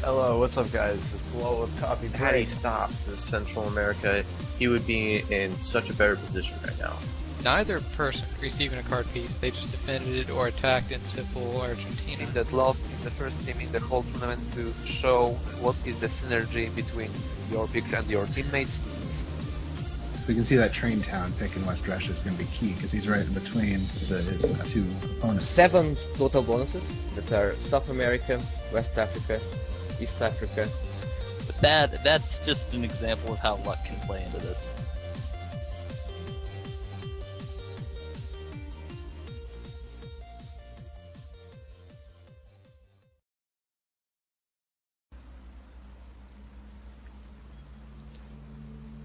Hello, what's up guys? It's Low with Copy Had he Break. stopped in Central America, he would be in such a better position right now. Neither person receiving a card piece, they just defended it or attacked in simple Argentina. Team that lost is the first team in the whole tournament to show what is the synergy between your picks and your teammates. We can see that train town pick in West Russia is going to be key because he's right in between his two opponents. 7 total bonuses that are South America, West Africa, East Africa. But that's just an example of how luck can play into this.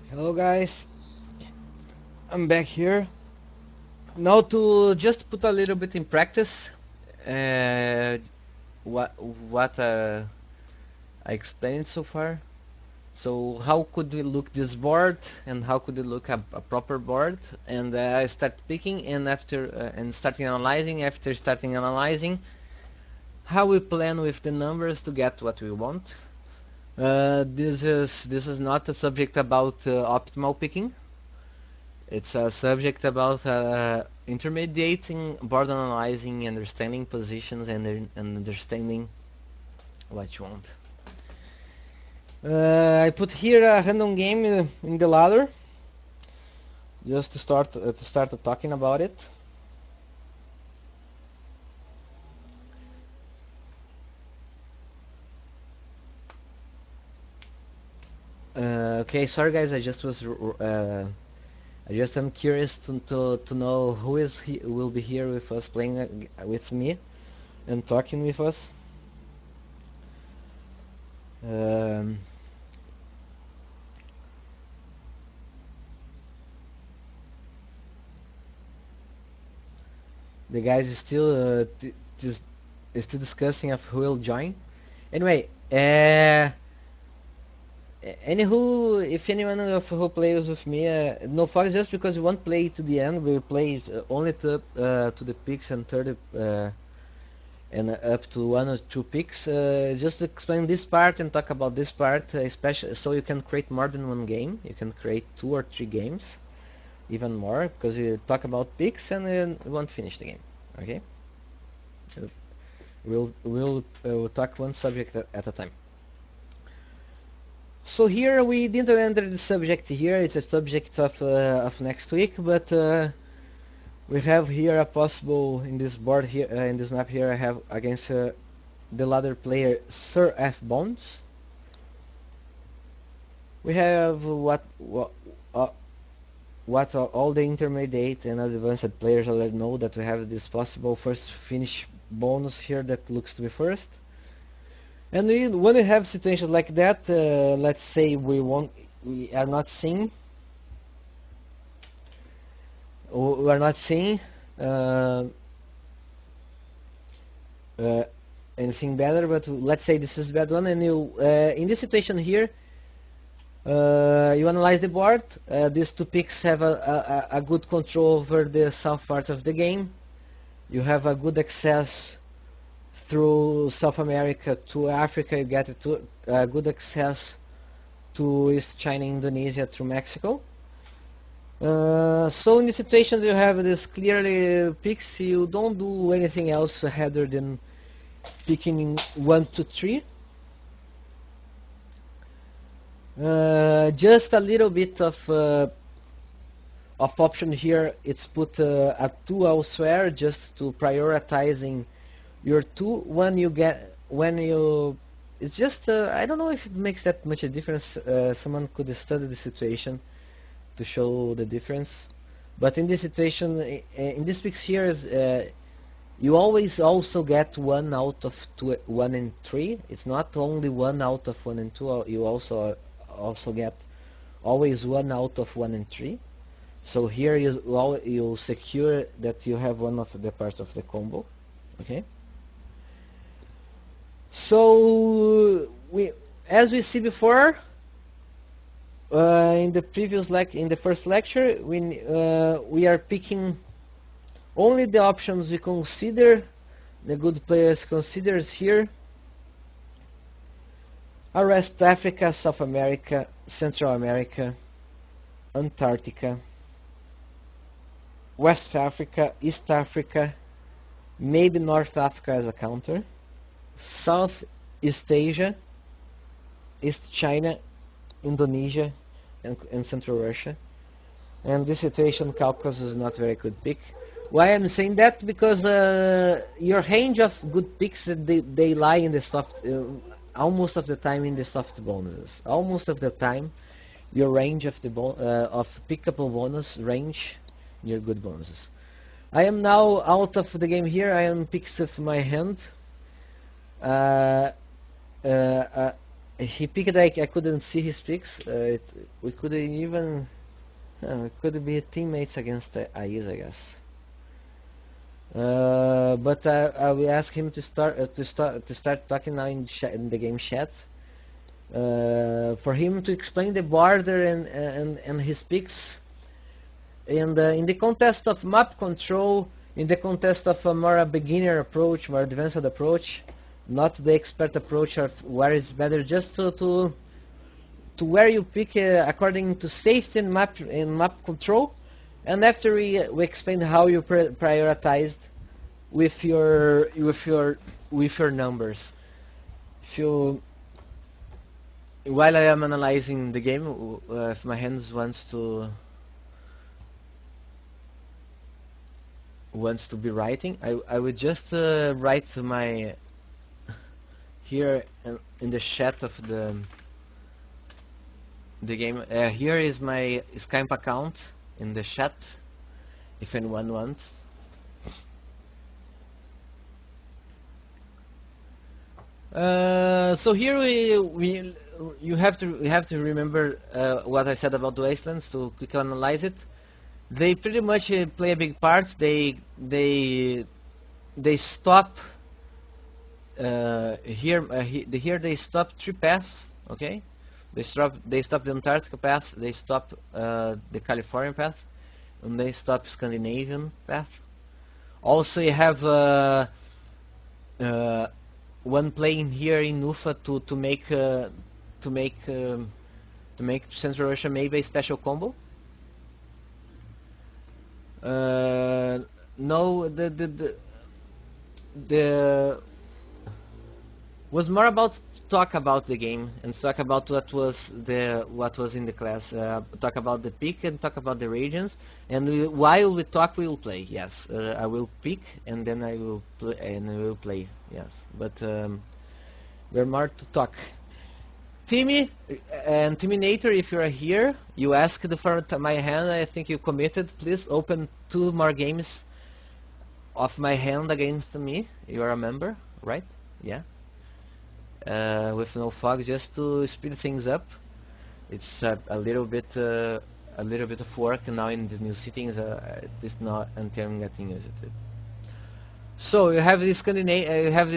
Hello guys, I'm back here. Now to just put a little bit in practice what I explained so far. So how could we look this board and how could we look a proper board, and I start picking and after and starting analyzing. After starting analyzing, how we plan with the numbers to get what we want. This is not a subject about optimal picking. It's a subject about intermediating, board analyzing, understanding positions, and understanding what you want. I put here a random game in the ladder, just to start talking about it. Okay, sorry guys, I just am curious to know who will be here with us, playing with me and talking with us. The guys is still still discussing of who will join. Anyway, anywho, if anyone who plays with me, no focus, just because we won't play to the end, we play only to the picks and third and up to 1 or 2 picks. Just to explain this part and talk about this part, especially so you can create more than 1 game. You can create 2 or 3 games, even more, because you talk about picks and we won't finish the game. Okay, we'll talk one subject at a time. So here we didn't enter the subject here. It's a subject of next week, but we have here a possible in this board here in this map here. I have against the ladder player Sir F Bones. We have what all the intermediate and advanced players already know, that we have this possible first finish bonus here that looks to be first. And when we have situations like that, let's say we are not seeing anything better, but let's say this is bad one, and you in this situation here, you analyze the board. These 2 picks have a good control over the south part of the game. You have a good access through South America to Africa. You get good access to East China, Indonesia through Mexico. So in the situations you have this clearly picks, you don't do anything else other than picking in 1, 2, 3. Just a little bit of option here. It's put a 2 elsewhere, just to prioritizing your 2 it's just I don't know if it makes that much a difference. Someone could study the situation to show the difference, but in this situation, in this picks here, is you always also get 1 out of 1 and 3. It's not only 1 out of 1 and 2. You also get always 1 out of 1 and 3. So here you secure that you have one of the parts of the combo. Okay. So as we see before, in the first lecture, we are picking only the options we consider, the good players considers here. are West Africa, South America, Central America, Antarctica, West Africa, East Africa, maybe North Africa as a counter, Southeast Asia, East China, Indonesia, and Central Russia. And this situation, Caucasus is not very good pick. Why I'm saying that? Because your range of good picks, they lie in the soft, almost of the time in the soft bonuses. Almost of the time, your range of the of pickable bonus range, your good bonuses. I am now out of the game here. I am picks of my hand. He picked. I couldn't see his picks. We couldn't even. It could be teammates against Aiz, I guess. But I will ask him to start talking now in the game chat. For him to explain the border and his picks. And in the contest of map control, in the contest of a more beginner approach, more advanced approach, not the expert approach of where it's better, just to where you pick according to safety and map control. And after we explained how you prioritized with your numbers. While I am analyzing the game, if my hands wants to be writing, I would just write my here in the chat of the game. Here is my Skype account in the chat, if anyone wants. So here you have to remember what I said about the Wastelands to quickly analyze it. They pretty much play a big part. They stop here they stop 3 paths. Okay, they stop the Antarctica path. They stop the Californian path, and they stop Scandinavian path. Also, you have one playing here in Ufa to make Central Russia maybe a special combo. No, the was more about talk about the game and talk about what was in the class. Talk about the pick and talk about the regions. And while we talk, we will play. Yes, I will pick and then I will play and we will play. Yes, but we're more to talk. Timmy and Timinator, if you are here, you asked for my hand. I think you committed. Please open 2 more games of my hand against me. You are a member, right? Yeah. With no fog, just to speed things up. It's a little bit of work now in these new settings. It's not until I'm getting used to it. So you have the you have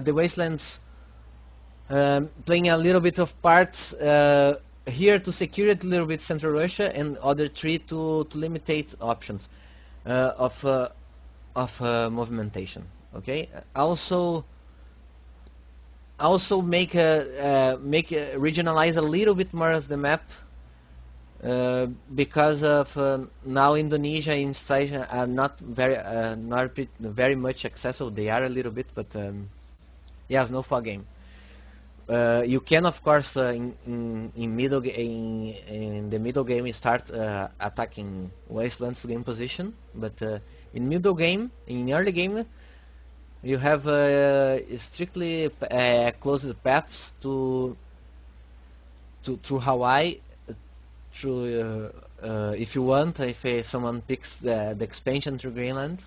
the Wastelands playing a little bit of parts here to secure it a little bit Central Russia, and other 3 to limitate options of movimentation. Okay. Also make regionalize a little bit more of the map because of now Indonesia and Indonesia are not very much accessible. They are a little bit, but yes, no fog game. You can of course in the middle game you start attacking Wastelands game position, but in middle game, in early game, you have strictly closed paths to Hawaii. If you want, if someone picks the expansion to Greenland,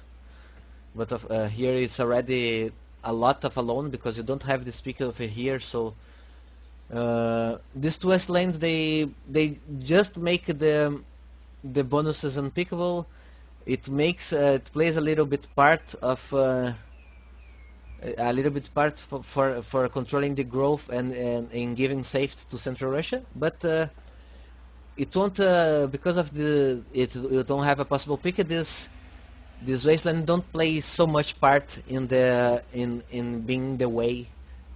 but here it's already a lot of alone because you don't have the speaker over here. So these 2 Wastelands, they just make the bonuses unpickable. It makes it plays a little bit part of for controlling the growth and giving safety to Central Russia, but it won't because of you don't have a possible pick. This Wasteland don't play so much part in being the way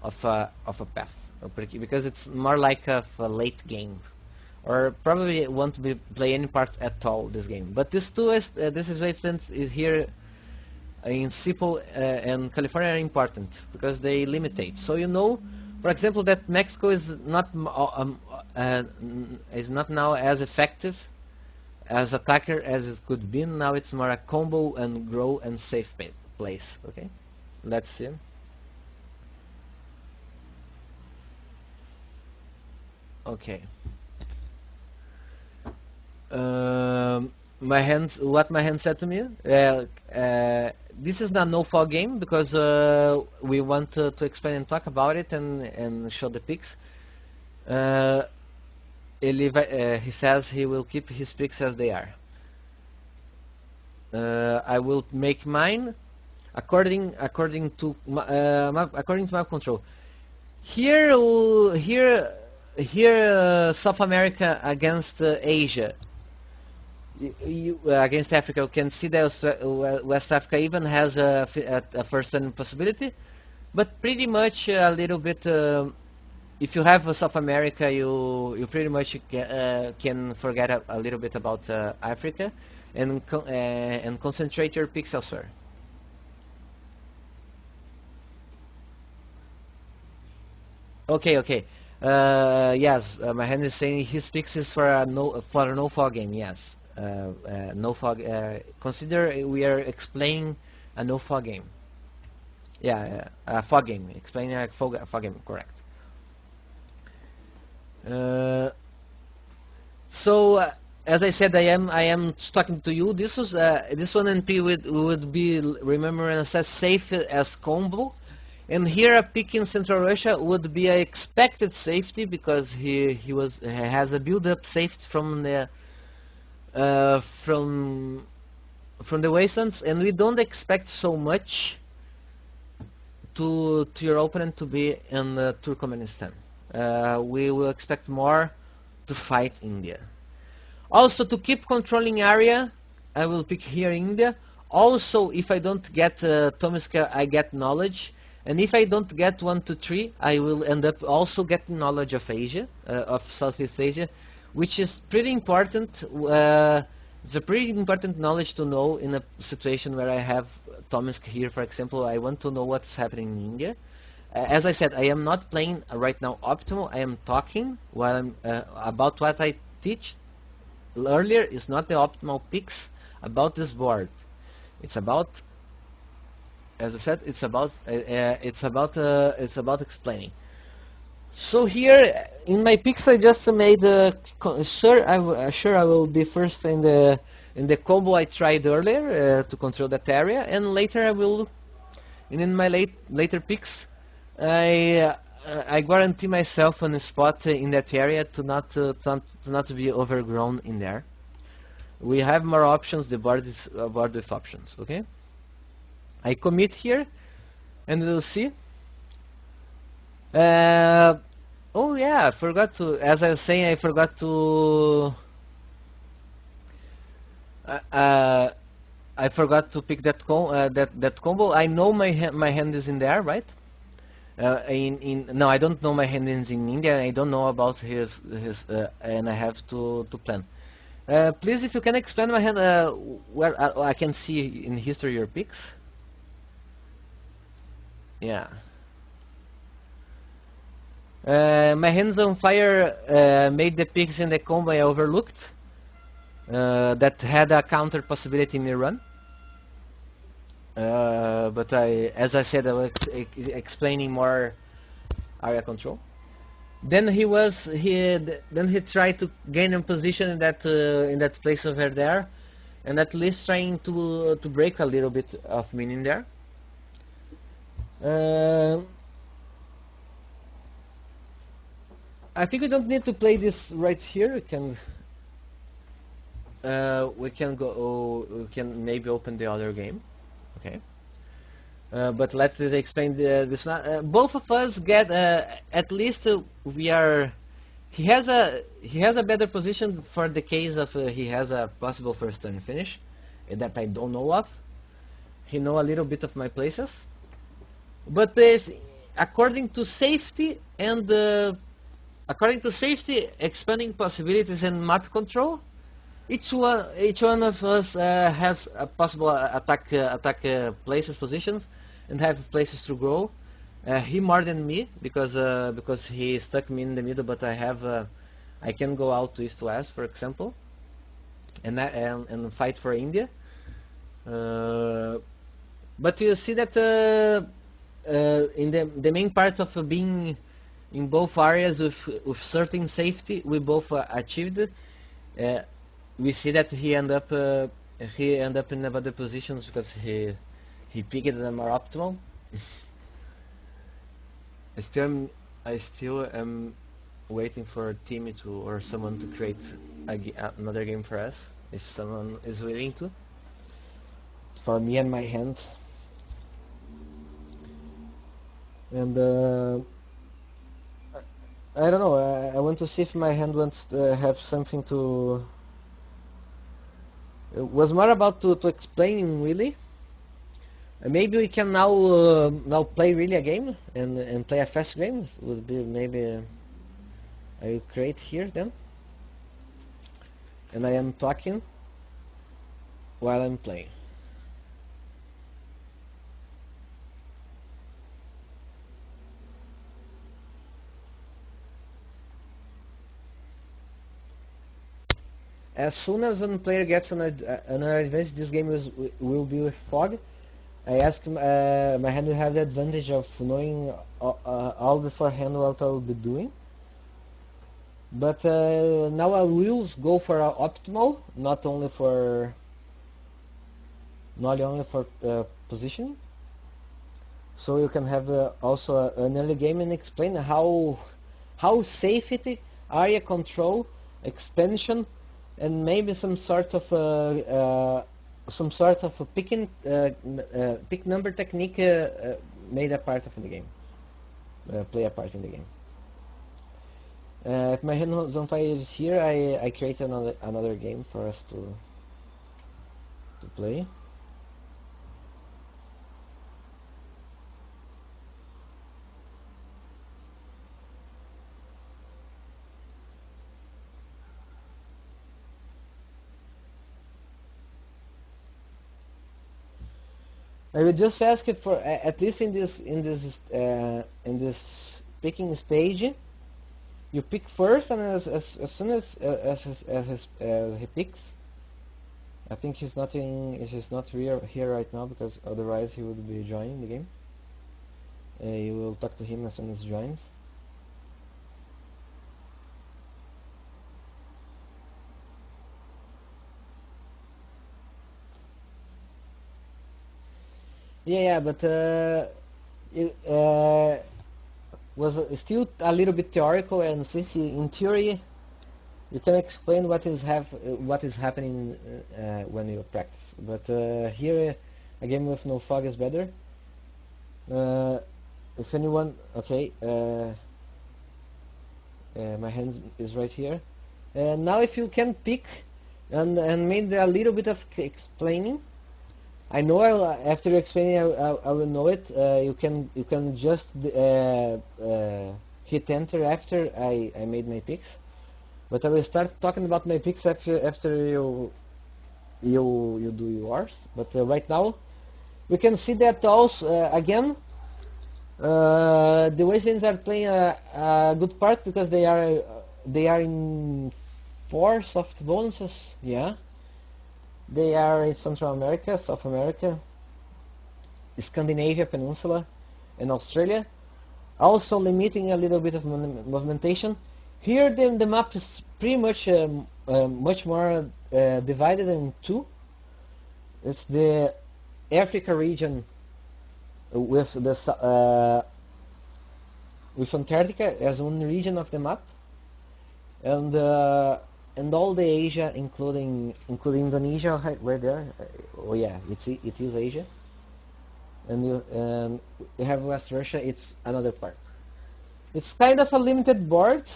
of a path. because it's more like a late game, or probably won't play any part at all this game. But this situations is here in Sipol and California are important because they limitate. So you know, for example, that Mexico is not now as effective as attacker as it could be. Now it's more a combo and grow and safe place. Okay, let's see. Okay. What my hand said to me. This is not no fog game because we want to explain and talk about it and show the picks. He says he will keep his picks as they are. I will make mine according to map control. Here, South America against Asia. Against Africa, you can see that West Africa even has a first turn possibility, but pretty much a little bit. If you have South America, you pretty much can forget a little bit about Africa and concentrate your picks elsewhere. Okay. Yes, my hand is saying his picks is for a no fog game. Yes. No fog. Consider we are explaining a no fog game. Yeah, a fog game. Explaining a fog game. Correct. So as I said, I am talking to you. This was this one NP would be remembered as safe as combo, and here a pick in Central Russia would be a expected safety because he has a build-up safety from the wastelands, and we don't expect so much to your opponent to be in Turkmenistan. We will expect more to fight India. Also, to keep controlling area, I will pick here India. Also, if I don't get Tomiska, I get knowledge. And if I don't get 1, 2, 3, I will end up also getting knowledge of Asia, of Southeast Asia, which is pretty important. It's a pretty important knowledge to know in a situation where I have Tomisk here, for example. I want to know what's happening in India. As I said, I am not playing right now optimal. I am talking while I'm about what I teach earlier. Is not the optimal picks about this board. It's about, as I said, it's about explaining. So here in my picks, I just made sure I will be first in the combo I tried earlier to control that area, and later I will. And in my later picks, I guarantee myself on a spot in that area to not be overgrown in there. We have more options. The board is a board with options. Okay. I commit here, and we'll see. Oh yeah, I forgot to. As I was saying, I forgot to. I forgot to pick that combo. I know my hand is in there, right? No, I don't know my hand is in India. I don't know about his and I have to plan. Please, if you can explain my hand, where I can see in history your picks. Yeah. My hands on fire made the picks in the combo I overlooked that had a counter possibility in the run. But as I said, I was explaining more area control. Then he tried to gain a position in that place over there, and at least trying to break a little bit of meaning there. I think we don't need to play this right here. We can maybe open the other game. Okay. But let's explain this. Both of us get at least we are. He has a better position for the case of he has a possible first turn finish that I don't know of. He know a little bit of my places, but according to safety and expanding possibilities and map control, each one of us has a possible attack places, positions, and have places to grow. He more than me because he stuck me in the middle, but I can go out to east to west, for example, and fight for India. But you see that in the main part of being in both areas with certain safety, we both achieved. We see that he end up in other positions because he picked them more optimal. I still am waiting for Timmy or someone to create another game for us, if someone is willing to. For me and my hand. And I don't know. I want to see if my hand wants to have something to. It was more about to explaining really. Maybe we can now play really a game and play a fast game. It would be maybe I will create here then, and I am talking while I'm playing. As soon as one player gets another advantage, this game will be with fog. I ask him, my hand will have the advantage of knowing all beforehand what I will be doing. But now I will go for optimal, not only for positioning. So you can have also an early game and explain how safety, area control, expansion, and maybe some sort of a pick number technique made a part of the game, play a part in the game. If my hand on fire is here, I create another game for us to play. I would just ask it for at least in this picking stage, you pick first, and as soon as he picks, I think he's not here right now because otherwise he would be joining the game. You will talk to him as soon as he joins. Yeah, but it was still a little bit theoretical, and since in theory you can explain what is happening when you practice. But here a game with no fog is better. If anyone, okay, my hand is right here. Now if you can pick and made a little bit of explaining. I know after explaining I will know it. You can just hit enter after I made my picks, but I will start talking about my picks after you do yours. But right now we can see that also again the Wastelands are playing a good part because they are in 4 soft bonuses. Yeah. They are in Central America, South America, Scandinavia Peninsula, and Australia. Also limiting a little bit of movimentation. Here the map is pretty much much more divided in 2. It's the Africa region with Antarctica as one region of the map, and all the Asia, including Indonesia, right there. Oh yeah, it is Asia. And you have West Russia. It's another part. It's kind of a limited board.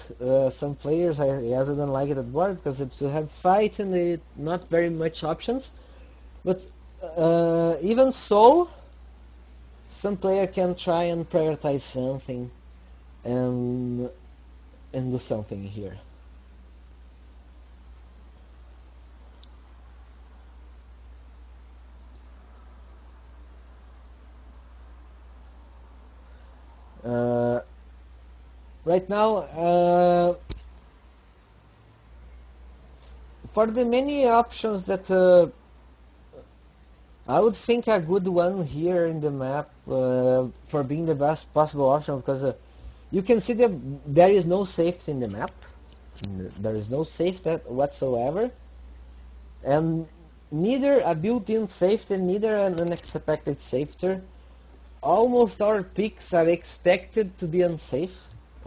Some players I don't like it at board because it's to have fight and not very much options. But even so, some player can try and prioritize something and do something here. Right now, for the many options that I would think a good one here in the map for being the best possible option, because you can see that there is no safety in the map. There is no safety whatsoever, and neither a built-in safety, neither an unexpected safety. Almost all picks are expected to be unsafe.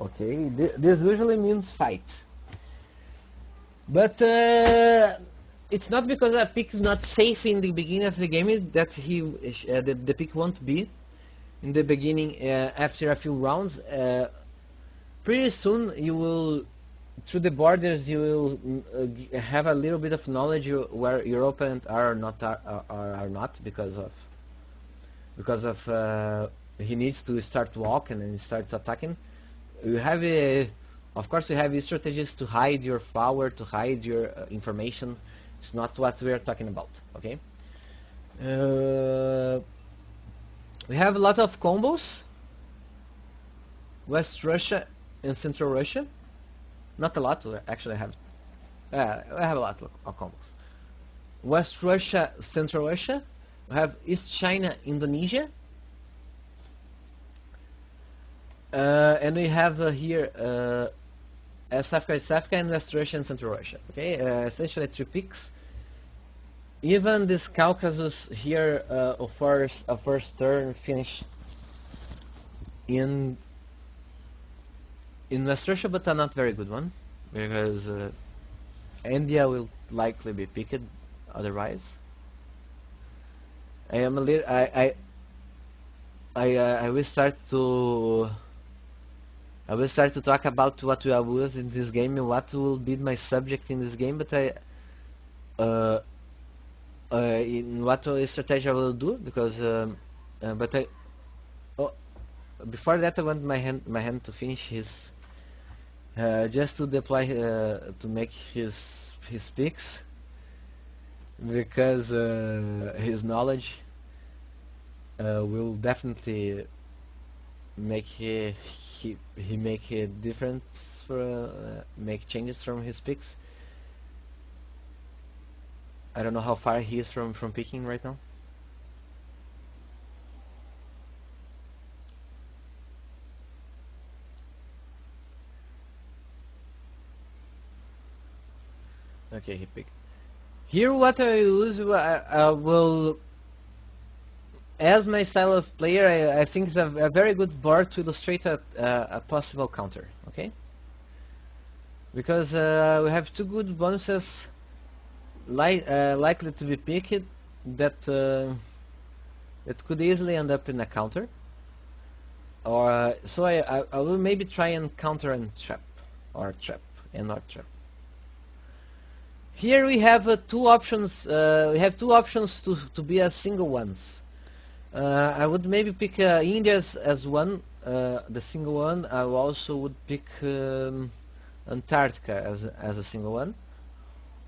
Okay, this usually means fight. But it's not because a pick is not safe in the beginning of the game that the pick won't be in the beginning. After a few rounds, pretty soon you will, through the borders, you will have a little bit of knowledge where your opponent are not because of he needs to start walking and start attacking. You have of course you have strategies to hide your power, to hide your information. It's not what we are talking about, okay? We have a lot of combos. West Russia and Central Russia. Not a lot, we actually have we have a lot of combos. West Russia, Central Russia. We have East China, Indonesia. And we have here Africa, and West Russia and Central Russia. Okay, essentially 3 picks. Even this Caucasus here, a first turn finish in West Russia, but a not very good one, because India will likely be picked otherwise. I am a little. I will start to. I will start to talk about what we will use in this game and what will be my subject in this game, but in what strategy I will do, because before that I want my hand to finish his just to deploy to make his picks, because his knowledge will definitely make he make a difference for make changes from his picks. I don't know how far he is from picking right now. Okay, he picked. Here what I use, I will, as my style of player, I think it's a very good board to illustrate a possible counter, okay? Because we have 2 good bonuses likely to be picked that could easily end up in a counter. Or so I will maybe try and counter and trap, or trap and not trap. Here we have 2 options. We have 2 options to be a single ones. I would maybe pick India as one, the single one. I also would pick Antarctica as a single one,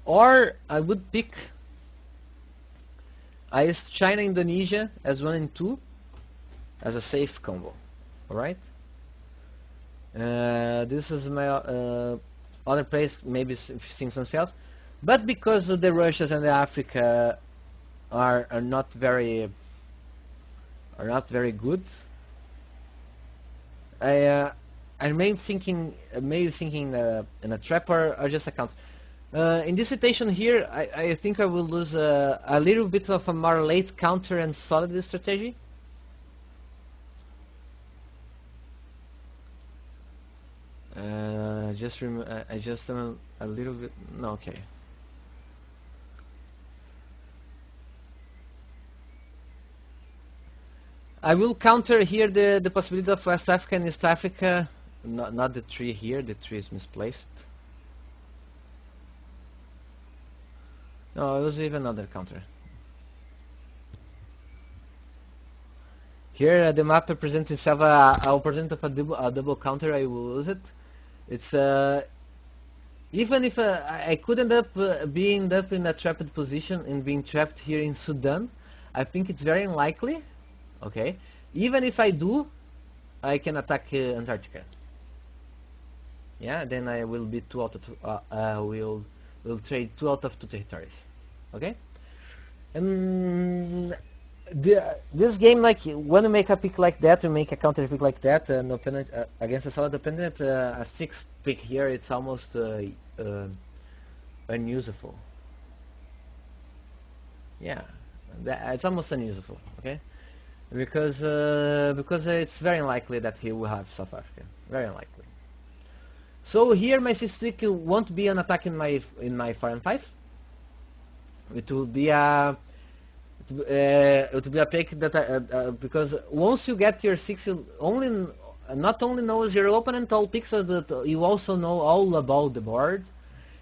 or I would pick China, Indonesia as 1 and 2 as a safe combo. All right. This is my other place. Maybe seeing something else, but because the Russias and the Africa are not very good, I maybe thinking in a trap or just a counter. In this situation here, I think I will lose a little bit of a more late counter and solid strategy. I just am a little bit. No, okay. I will counter here the possibility of West Africa and East Africa. Not the 3 here. The 3 is misplaced. No, it was even another counter. Here the map presents itself a opportunity of a double counter. I will lose it. It's even if I could end up being up in a trapped position and being trapped here in Sudan, I think it's very unlikely. Okay, even if I do, I can attack Antarctica. Yeah, then I will be 2 out of 2. Will trade 2 out of 2 territories. Okay, and this game, like when you make a pick like that, you make a counter pick like that, an opponent against a solid opponent, a 6 pick here, it's almost unusable. Yeah, it's almost unusable. Okay, because it's very unlikely that he will have South Africa. Very unlikely. So here my 6 pick won't be an attack in my 4 and 5. It will be a pick that because once you get your 6, you not only knows your opponent all picks, but you also know all about the board.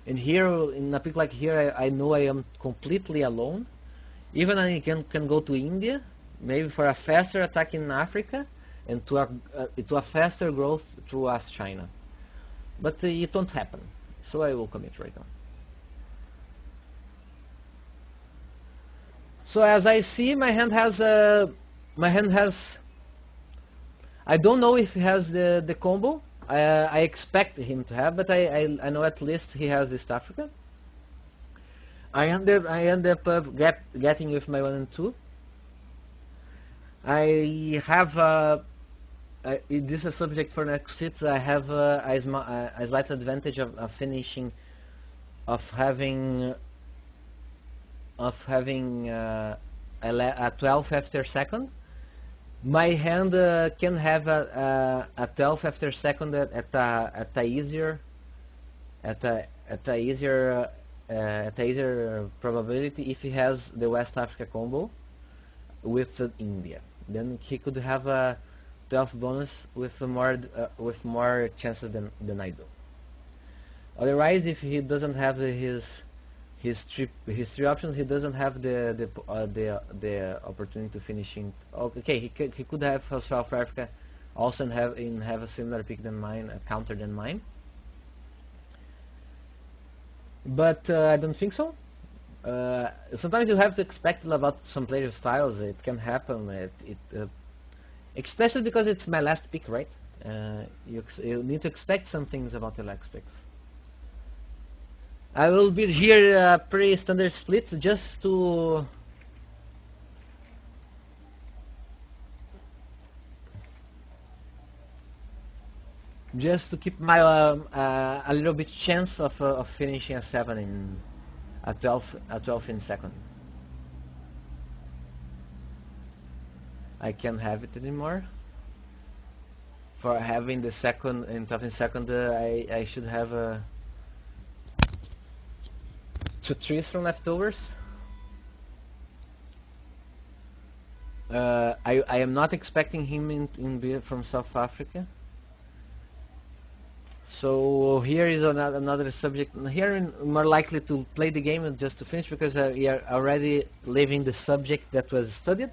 And here in a pick like here, I know I am completely alone. Even I can go to India, maybe for a faster attack in Africa, and to a faster growth towards China. But it won't happen, so I will commit right now. So as I see, my hand has I don't know if he has the combo. I expect him to have, but I know at least he has East Africa. I end up getting with my 1 and 2. I have this is a subject for next hit. I have a slight advantage of finishing, of having a 12 after second. My hand can have a 12 after second at a easier probability if he has the West Africa combo with India. Then he could have a 12 bonus with more chances than I do. Otherwise, if he doesn't have his 3 options, he doesn't have the opportunity to finishing. Okay, he could have South Africa also and have a similar pick than mine, a counter than mine. But I don't think so. Sometimes you have to expect about some player styles. It can happen. Especially because it's my last pick, right? You need to expect some things about the last picks. I will be here pretty standard split just to keep my a little bit chance of finishing a 7 in a 12 in second. I can't have it anymore. For having the second in 12 in second, I should have 2 trees from leftovers. I am not expecting him from South Africa. So here is another subject. Here I'm more likely to play the game and just to finish because we are already leaving the subject that was studied.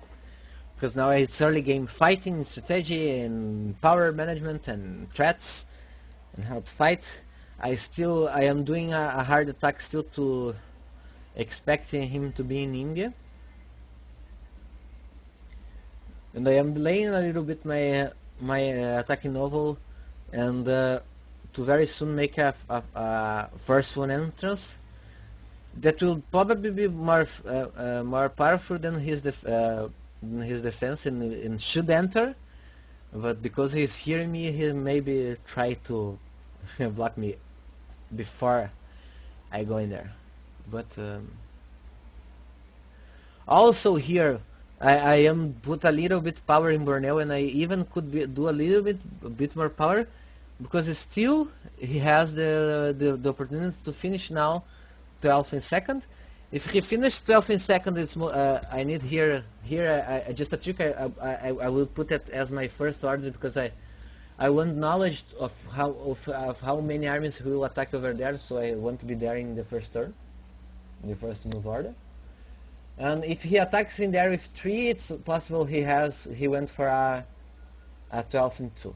Because now it's early game fighting, strategy, and power management, and threats, and how to fight. I am doing a hard attack still to expecting him to be in India. And I am delaying a little bit my attacking novel and to very soon make a first 1 entrance that will probably be more powerful than his defense and should enter, but because he's hearing me, he maybe try to block me before I go in there. But also here I am put a little bit power in Borneo, and I even could do a bit more power because still he has the opportunity to finish now 12 in second. If he finishes 12 in second, it's I need here just a trick. I will put it as my first order because I want knowledge of how many armies he will attack over there, so I want to be there in the first turn, in the first move order. And if he attacks in there with 3, it's possible he went for a 12 and 2.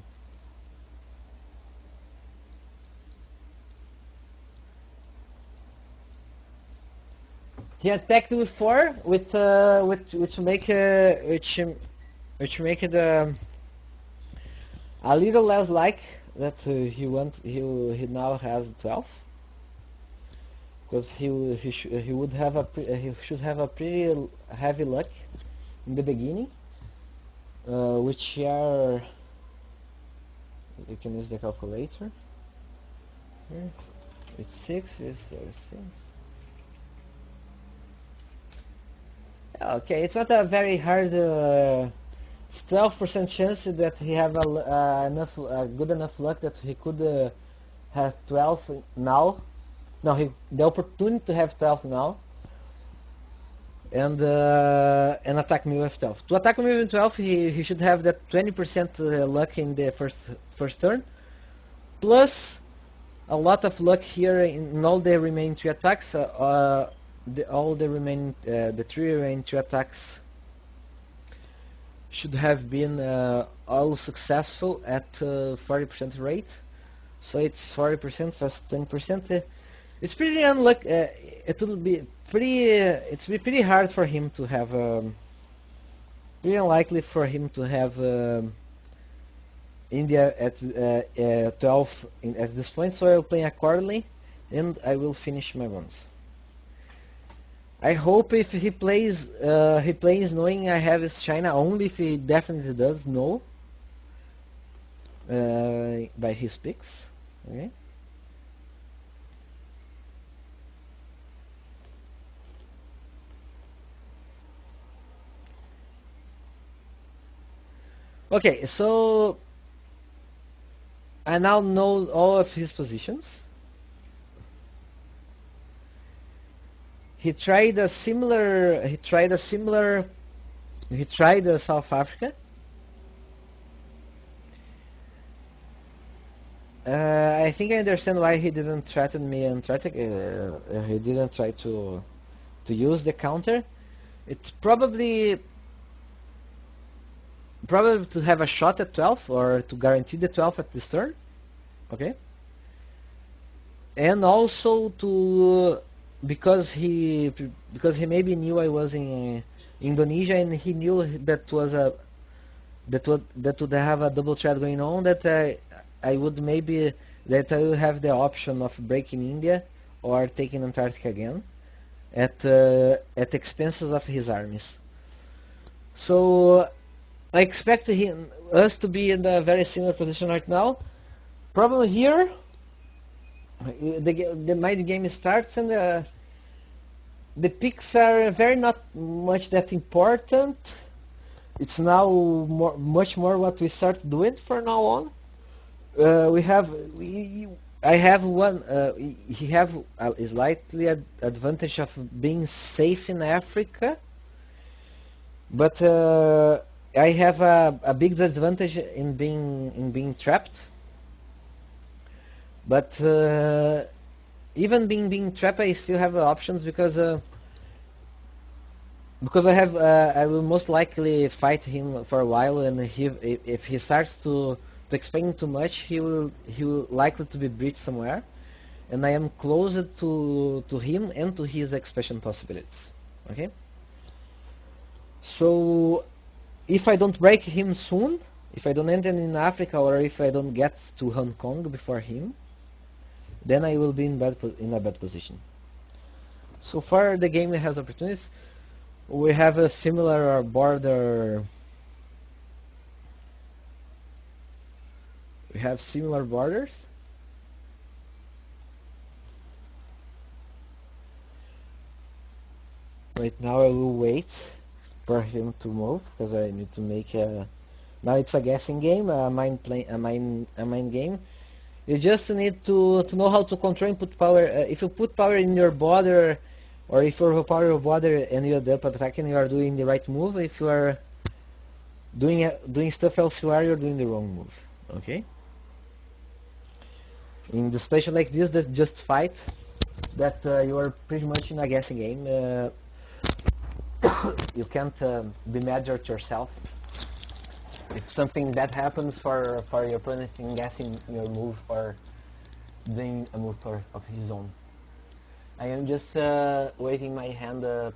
He attacked with 4, which make it a little less like that he now has 12, because he should have a pretty heavy luck in the beginning, which are, you can use the calculator here. It's 6 is 36. Okay, it's not a very hard. It's 12% chance that he have good enough luck that he could have 12 now. No, the opportunity to have 12 now, and attack me with 12. To attack me with 12, he should have that 20% luck in the first turn, plus a lot of luck here in all the remaining 3 attacks. All the remaining, the 3 remaining 2 attacks should have been all successful at 40% rate. So it's 40% plus 10%. It's pretty unlucky. It will be pretty. It's be pretty hard for him to have. Pretty unlikely for him to have India at 12 at this point. So I will play accordingly, and I will finish my runs. I hope if he plays knowing I have his China only. If he definitely does know by his picks. Okay. Okay, so I now know all of his positions. He tried South Africa. I think I understand why he didn't threaten me and he didn't try to use the counter. It's probably to have a shot at 12 or to guarantee the 12 at this turn. Okay. And also because he maybe knew I was in Indonesia, and he knew that would have a double threat going on, that I would have the option of breaking India or taking Antarctica again at expenses of his armies. So I expect us to be in a very similar position right now. Problem here, the mind game starts, and the picks are very not much that important. It's now much more what we start doing from now on. I have one. He have a slightly advantage of being safe in Africa, but I have a big disadvantage in being trapped. But even being trapped, I still have options because I will most likely fight him for a while, and if he starts to expand too much, he will likely to be breached somewhere, and I am closer to him and to his expansion possibilities. Okay. So if I don't break him soon, if I don't enter in Africa, or if I don't get to Hong Kong before him, then I will be in a bad position. So far, the game has opportunities. We have a similar border. We have similar borders. Right now, I will wait for him to move because I need to make a. Now it's a guessing game, a mind game. You just need to know how to control and put power. If you put power in your border, or if you overpower your border and you're up attacking, you are doing the right move. If you are doing stuff elsewhere, you're doing the wrong move. Okay. In the situation like this, that's just fight. That you are pretty much in a guessing game. you can't be mad at yourself if something bad happens for your opponent in guessing your move or doing a move of his own. I am just waiting my hand to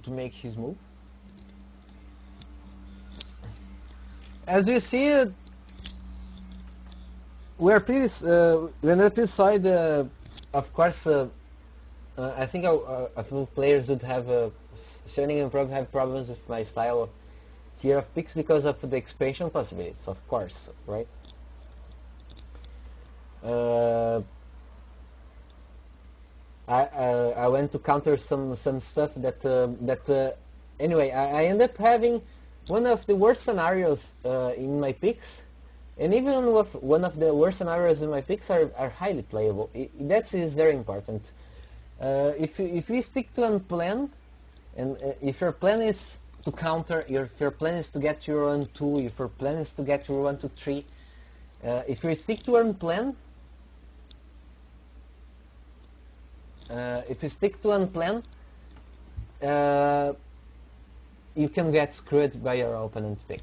make his move. As you see, we're pretty side. Of course, I think a few players would have Shining and probably have problems with my style here of picks because of the expansion possibilities, of course, right? I went to counter some stuff that anyway I end up having one of the worst scenarios in my picks, and even with one of the worst scenarios in my picks are highly playable. That is very important. If we stick to a plan, and if your plan is to counter, if your plan is to get your 1-2, if your plan is to get your 1-2-3, if we stick to our plan, if you stick to one plan, you can get screwed by your opponent's pick.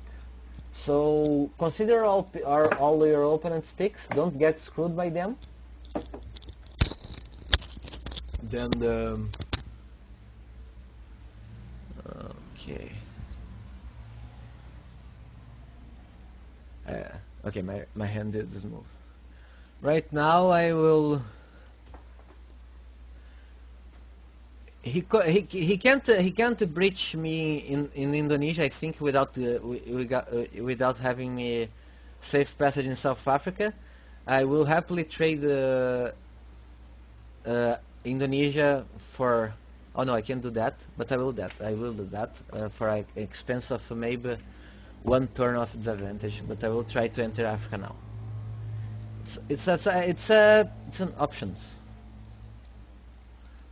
So consider all your opponent's picks. Don't get screwed by them. Then okay. Okay, my hand did this move. Right now I will. He can't breach me in Indonesia, I think, without having me safe passage in South Africa. I will happily trade Indonesia for. Oh no, I can't do that, but I will do that for an expense of maybe one turn of disadvantage. But I will try to enter Africa now. It's an options.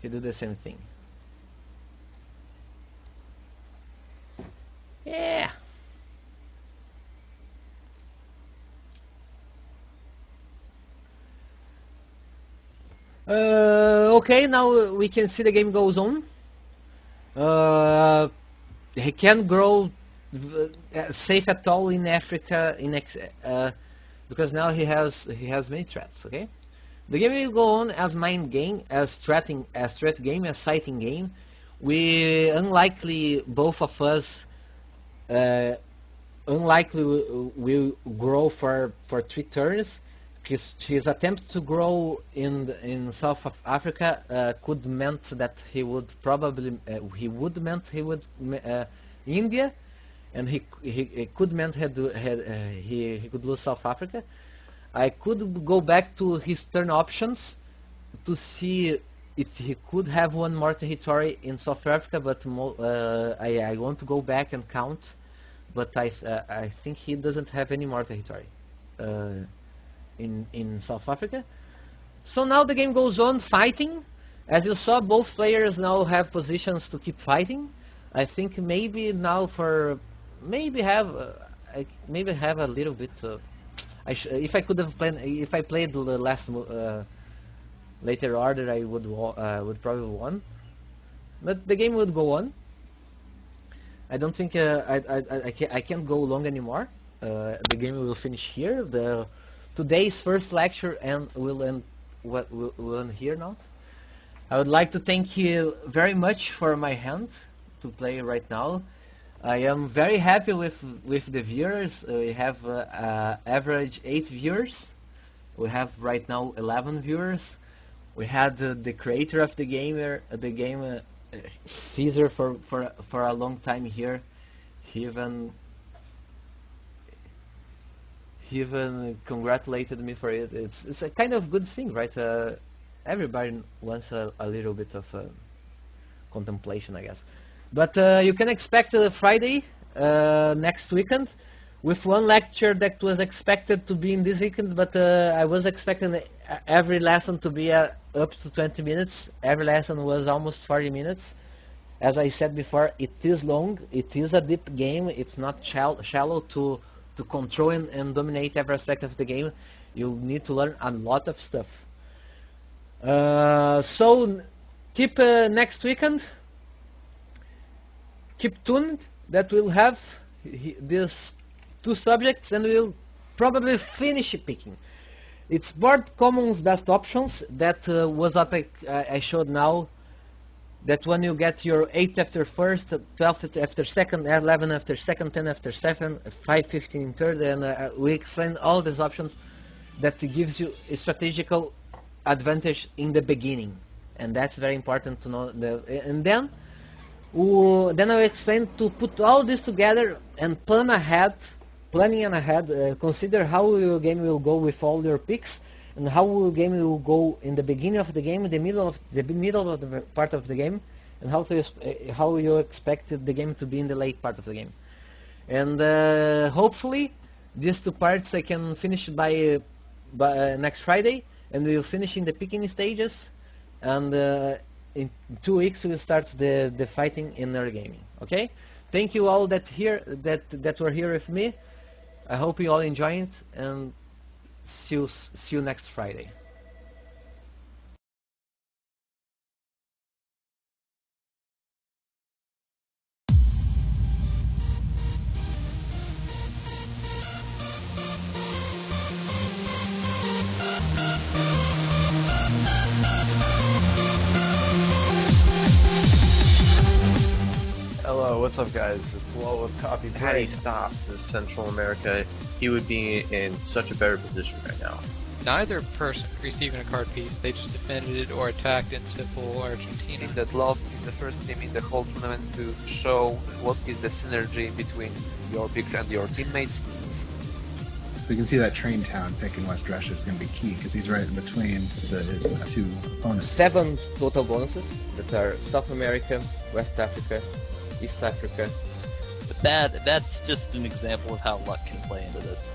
You do the same thing. Yeah. Okay, now we can see the game goes on. He can't grow safe at all in Africa because now he has many threats. Okay, the game will go on as mind game, as threat game, as fighting game. We unlikely both of us. Unlikely will grow for 3 turns. His attempt to grow in South of Africa could meant that he would probably India, and he could meant he could lose South Africa. I could go back to his turn options to see if he could have one more territory in South Africa, but I want to go back and count. But I think he doesn't have any more territory in South Africa. So now the game goes on fighting. As you saw, both players now have positions to keep fighting. I think maybe now maybe have a little bit. If I could have if I played the last later order, I would probably won. But the game would go on. I don't think I can't go long anymore. The game will finish here. Today's first lecture will end here now. I would like to thank you very much for my hand to play right now. I am very happy with the viewers. We have average 8 viewers. We have right now 11 viewers. We had the creator of the game Caesar for a long time here. He even congratulated me for it. It's a kind of good thing, right? Everybody wants a little bit of contemplation, I guess. But you can expect Friday next weekend with one lecture that was expected to be in this weekend, but I was expecting every lesson to be up to 20 minutes. Every lesson was almost 40 minutes. As I said before, it is long. It is a deep game. It's not shallow to control and dominate every aspect of the game. You need to learn a lot of stuff. So keep next weekend. keep tuned that we'll have these two subjects and we'll probably finish picking. It's board commons best options. That was what I showed now. That when you get your 8 after first, 12 after second, 11 after second, 10 after second, 5, 15 third, and we explain all these options that gives you a strategical advantage in the beginning, and that's very important to know. And then I explain to put all this together and planning ahead, consider how your game will go with all your picks, and how your game will go in the beginning of the game, the middle of the part of the game, and how you expect the game to be in the late part of the game. And hopefully these two parts I can finish by next Friday, and we'll finish in the picking stages, and in 2 weeks we'll start the fighting in early gaming. Okay? Thank you all that were here with me. I hope you all enjoy it, and see you next Friday. Hello, what's up guys? It's Low with Coffee Had he Break. stopped in Central America, he would be in such a better position right now. Neither person receiving a card piece, they just defended it or attacked in simple Argentina. Team that lost is the first team in the whole tournament to show what is the synergy between your picks and your teammates. We can see that train town pick in West Russia is going to be key because he's right in between his two opponents. 7 total bonuses that are South America, West Africa, East Africa. But that's just an example of how luck can play into this.